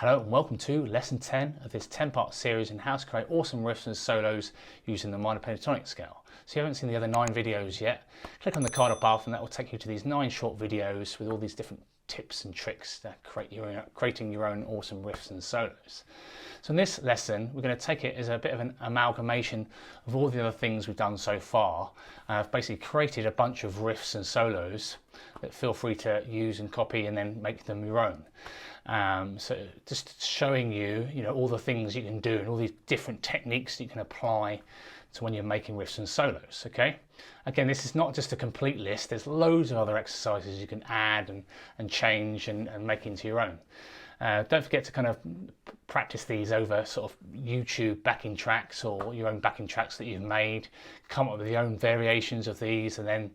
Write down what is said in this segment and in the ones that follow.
Hello and welcome to lesson 10 of this 10-part series in how to create awesome riffs and solos using the minor pentatonic scale. So if you haven't seen the other 9 videos yet, click on the card above and that will take you to these 9 short videos with all these different tips and tricks to creating your own awesome riffs and solos. So in this lesson we're going to take it as a bit of an amalgamation of all the other things we've done so far. I've basically created a bunch of riffs and solos that feel free to use and copy and then make them your own. So just showing you, all the things you can do and all these different techniques that you can apply to when you're making riffs and solos. Okay. Again, this is not just a complete list. There's loads of other exercises you can add and change and make into your own. Don't forget to kind of practice these over sort of YouTube backing tracks or your own backing tracks that you've made. Come up with your own variations of these and then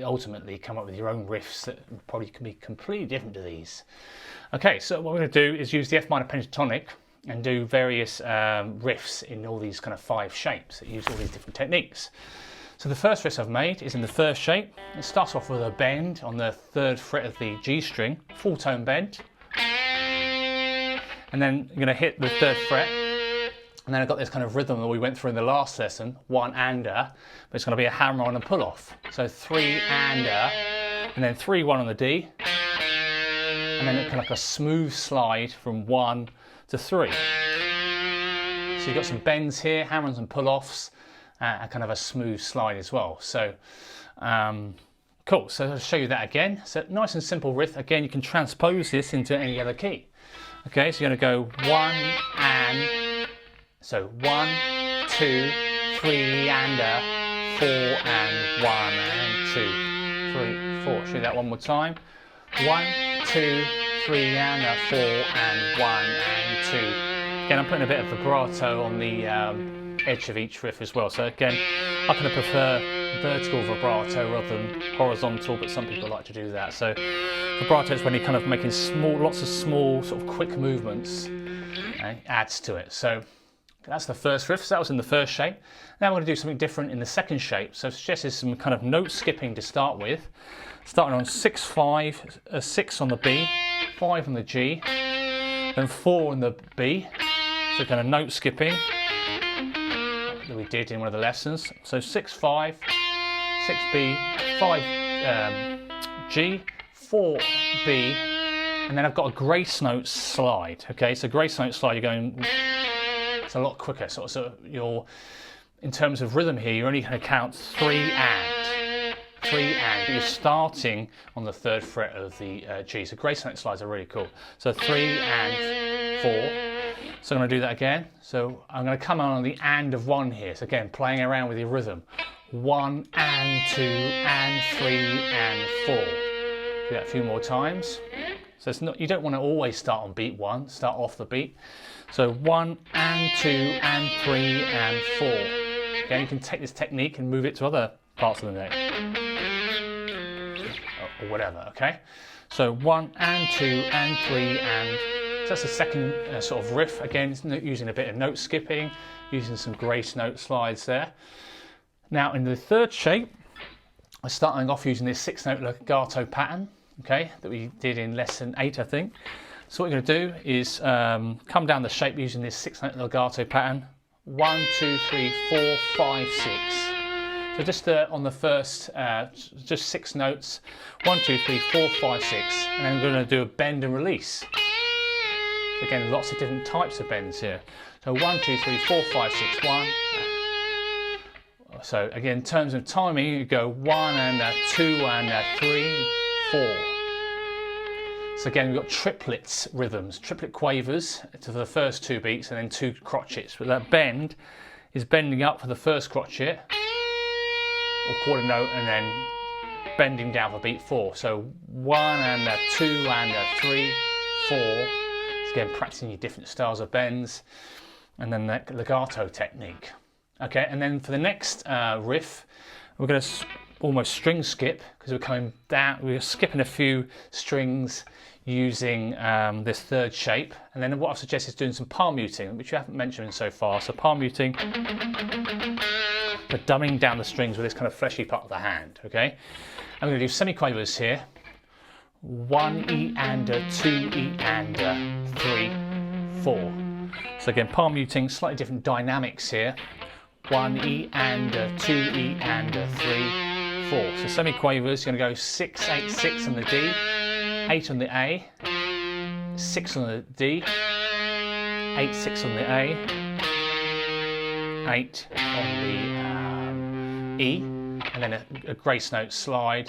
ultimately come up with your own riffs that probably can be completely different to these. Okay, so what we're going to do is use the F minor pentatonic and do various riffs in all these kind of 5 shapes that use all these different techniques. So the first riff I've made is in the first shape. It starts off with a bend on the 3rd fret of the G string, full tone bend. And then you're going to hit the 3rd fret. And then I've got this kind of rhythm that we went through in the last lesson, 1 and-er, but it's going to be a hammer on and pull off. So 3 and-er, and then 3-1 on the D. And then kind of like a smooth slide from 1 to 3. So you've got some bends here, hammers and pull-offs, and kind of a smooth slide as well. So cool, so I'll show you that again. So nice and simple riff. Again, you can transpose this into any other key. Okay, so you're going to go 1 and, so 1, 2, 3 and 4 and 1 and 2, 3, 4. Show you that one more time. 1, 2, 3 and 4 and 1 and 2. Again, I'm putting a bit of vibrato on the edge of each riff as well. So again, I kind of prefer vertical vibrato rather than horizontal, but some people like to do that. So vibrato is when you're kind of making lots of small sort of quick movements. Adds to it. So that's the first riff. So that was in the first shape. Now we're going to do something different in the second shape. So I've suggested some kind of note skipping to start with. Starting on 6-5, 6 on the B, 5 on the G, then 4 on the B. So kind of note skipping that we did in one of the lessons. So 6-5, 6B, 5 G, 4 B, and then I've got a grace note slide. Okay, so grace note slide, you're going, it's a lot quicker. So you're, in terms of rhythm here, you're only going to count 3 and, but you're starting on the 3rd fret of the G. So grace note slides are really cool. So 3 and 4. So I'm going to do that again. So I'm going to come on the and of 1 here. So again, playing around with your rhythm. 1 and 2 and 3 and 4. Do that a few more times. So it's not, you don't want to always start on beat 1, start off the beat. So 1 and 2 and 3 and 4. Again, you can take this technique and move it to other parts of the note. Or whatever, okay? So 1 and 2 and 3 and... So that's the second sort of riff. Again, using a bit of note skipping, using some grace note slides there. Now in the third shape, I'm starting off using this 6-note legato pattern, okay, that we did in lesson 8, I think. So what we're going to do is come down the shape using this 6-note legato pattern. 1, 2, 3, 4, 5, 6. So just on the first, just 6 notes. 1, 2, 3, 4, 5, 6. And then we're going to do a bend and release. So again, lots of different types of bends here. So 1, 2, 3, 4, 5, 6, 1. So again, in terms of timing, you go 1 and 2 and 3, 4. So again, we've got triplets rhythms, triplet quavers to the first 2 beats and then 2 crotchets. But that bend is bending up for the first crotchet or quarter note and then bending down for beat 4. So 1 and 2 and 3, 4. So again, practicing your different styles of bends and then that legato technique. Okay, and then for the next riff, we're going to almost string skip because we're coming down, we're skipping a few strings using this 3rd shape. And then what I've suggested is doing some palm muting, which you haven't mentioned so far. So palm muting, but dumbing down the strings with this kind of fleshy part of the hand, okay? I'm going to do semiquavers here. 1 E and a 2 E and a 3 4. So again, palm muting, slightly different dynamics here. 1 E and a 2 E and a 3, 4. So semi-quavers, you're going to go 6, 8, 6 on the D, 8 on the A, 6 on the D, 8, 6 on the A, 8 on the E, and then a grace note slide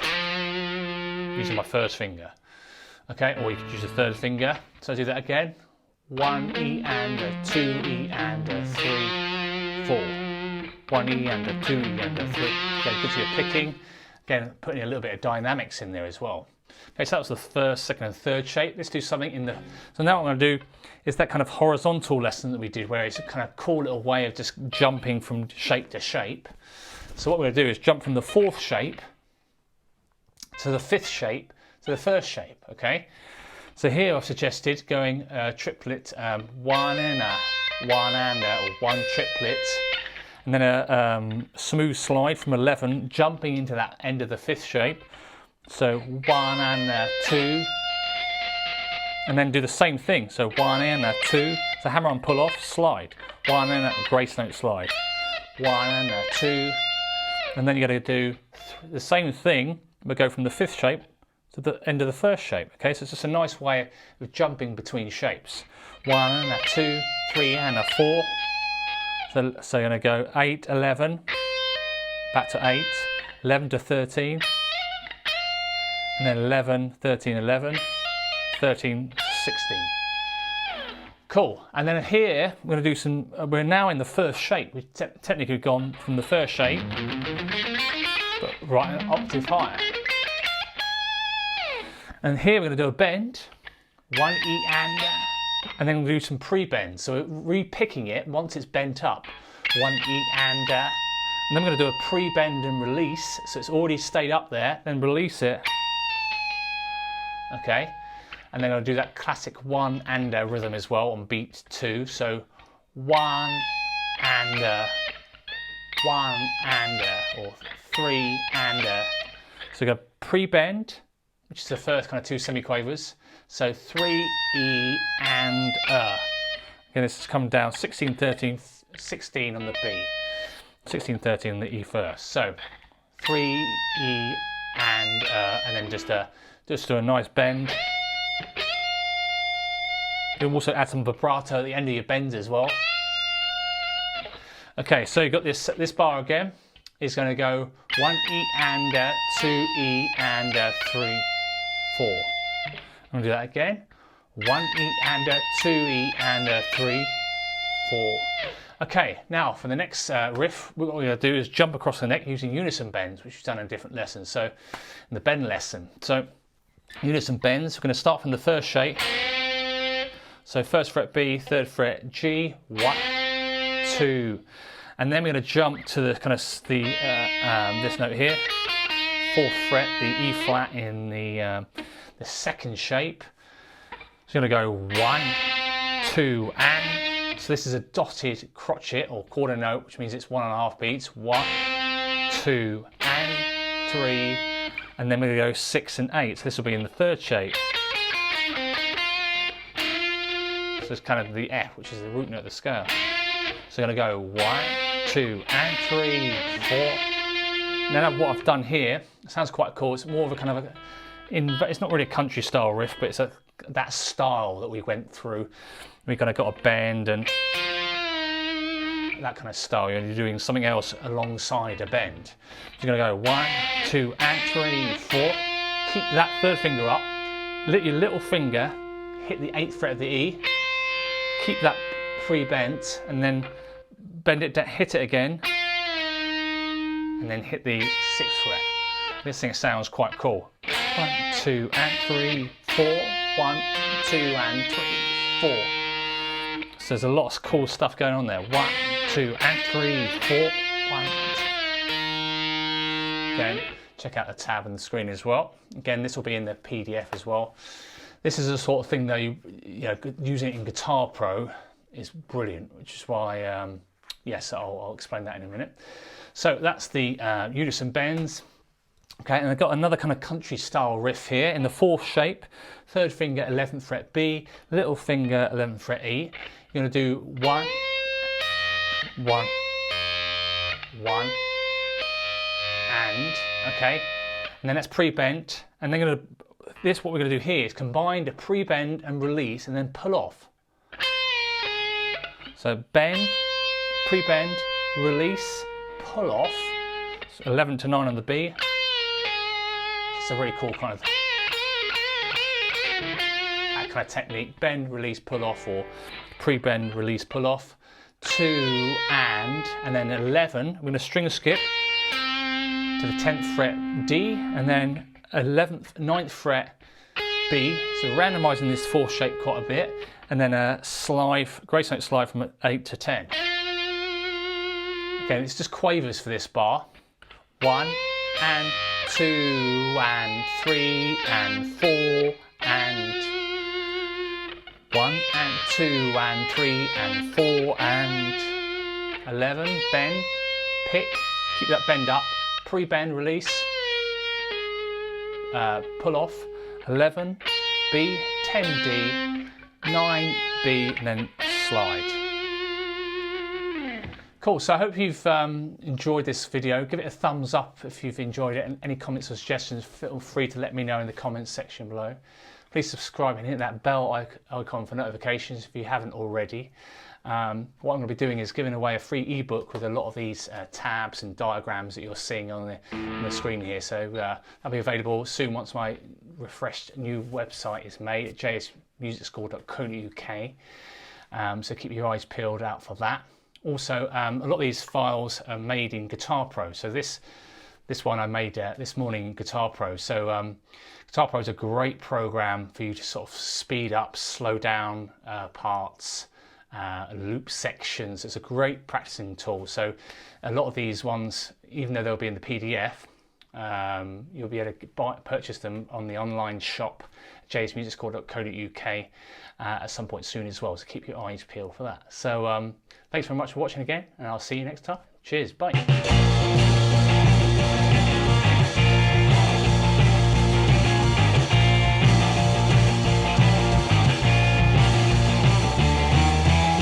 using my first finger. Okay, or you could use a third finger. So I do that again. 1 E and a 2 E and a 3, 4. 1 E and a 2 E and a 3. Okay, good for your picking. Again, putting a little bit of dynamics in there as well. Okay, so that was the first, second and third shape. Let's do something in the... So now what I'm going to do is that kind of horizontal lesson that we did, where it's a kind of cool little way of just jumping from shape to shape. So what we're going to do is jump from the fourth shape to the fifth shape to the first shape, okay? So here I've suggested going triplet, 1 and a, 1 and a, or 1 triplet, and then a smooth slide from 11, jumping into that end of the fifth shape. So 1 and a 2, and then do the same thing. So 1 and a 2, so hammer on pull off, slide. 1 and a grace note slide. 1 and a 2, and then you got to do the same thing, but go from the fifth shape to the end of the first shape. Okay, so it's just a nice way of jumping between shapes. 1 and a 2, 3 and a 4. So you're going to go 8, 11, back to 8, 11 to 13, and then 11, 13, 11, 13, 16. Cool. And then here we're going to do some, we're now in the first shape. We've technically gone from the first shape, but right an octave higher. And here we're going to do a bend, 1 E and then we'll do some pre-bends. So re-picking it once it's bent up, 1 E and then we're going to do a pre-bend and release. So it's already stayed up there, then release it. Okay, and then I'll do that classic 1 and rhythm as well on beat 2. So 1 and 1 and or 3 and so we go pre-bend, which is the first kind of 2 semiquavers. So 3 E and Again, this is coming down 16, 13, 16 on the B, 16, 13 on the E first. So 3 E and then just do a nice bend. You'll also add some vibrato at the end of your bends as well. Okay, so you've got this bar again. Is going to go 1 E and 2 E and 3, 4. I'm going to do that again. 1 E and 2 E and 3, 4. Okay, now for the next riff, what we're going to do is jump across the neck using unison bends, which we've done in different lessons. So in the bend lesson. So unison bends, we're going to start from the first shape. So first fret B, third fret G, 1, 2. And then we're going to jump to the kind of this note here, 4th fret, the E flat in the second shape. So you're going to go 1, 2, and. So this is a dotted crotchet or quarter note, which means it's 1.5 beats. 1, 2, and 3, and then we're going to go 6 and 8. So this will be in the third shape. So it's kind of the F, which is the root note of the scale. So I'm going to go 1, 2, and 3, 4. Now what I've done here, it sounds quite cool. It's more of a kind of it's not really a country style riff, but it's that style that we went through. We kind of got a bend and that kind of style. You're doing something else alongside a bend. So you're going to go 1, 2, and 3, 4. Keep that third finger up. Let your little finger hit the 8th fret of the E. Keep that pre-bent and then bend it down, hit it again, and then hit the 6th fret. This thing sounds quite cool. 1, 2, and 3, 4. 1, 2, and 3, 4. So there's a lot of cool stuff going on there. 1, 2, and 3, 4. 1, 2. Again, check out the tab on the screen as well. Again, this will be in the PDF as well. This is the sort of thing that you know, using it in Guitar Pro is brilliant, which is why, yes, I'll explain that in a minute. So that's the unison bends. Okay, and I've got another kind of country style riff here in the 4th shape, 3rd finger 11th fret B, little finger 11th fret E. You're going to do 1, 1, 1, and, okay, and then that's pre-bent, and then what we're going to do here is combine the pre-bend and release and then pull off. So bend, pre-bend, release, pull off, so 11 to 9 on the B. It's a really cool kind of technique, bend, release, pull off, or pre-bend, release, pull off. 2 and then 11, we're going to string a skip to the 10th fret D, and then 9th fret B, so randomising this 4th shape quite a bit, and then a slide, grace note slide from 8 to 10. Okay, it's just quavers for this bar. 1 and 2 and 3 and 4 and 1 and 2 and 3 and 4 and 11, bend, pick, keep that bend up, pre-bend, release, pull off, 11, B, 10 D, 9 B, and then slide. Cool, so I hope you've enjoyed this video. Give it a thumbs up if you've enjoyed it, and any comments or suggestions, feel free to let me know in the comments section below. Please subscribe and hit that bell icon for notifications if you haven't already. What I'm going to be doing is giving away a free ebook with a lot of these tabs and diagrams that you're seeing on the screen here. So that'll be available soon once my refreshed new website is made at Jsmusicschool.co.uk. So keep your eyes peeled out for that. Also, a lot of these files are made in Guitar Pro. So this one I made this morning in Guitar Pro. So Guitar Pro is a great program for you to sort of speed up, slow down parts, loop sections. It's a great practicing tool. So a lot of these ones, even though they'll be in the PDF, you'll be able to purchase them on the online shop, Jsmusicschool.co.uk, at some point soon as well. So keep your eyes peeled for that. So thanks very much for watching again, and I'll see you next time. Cheers, bye.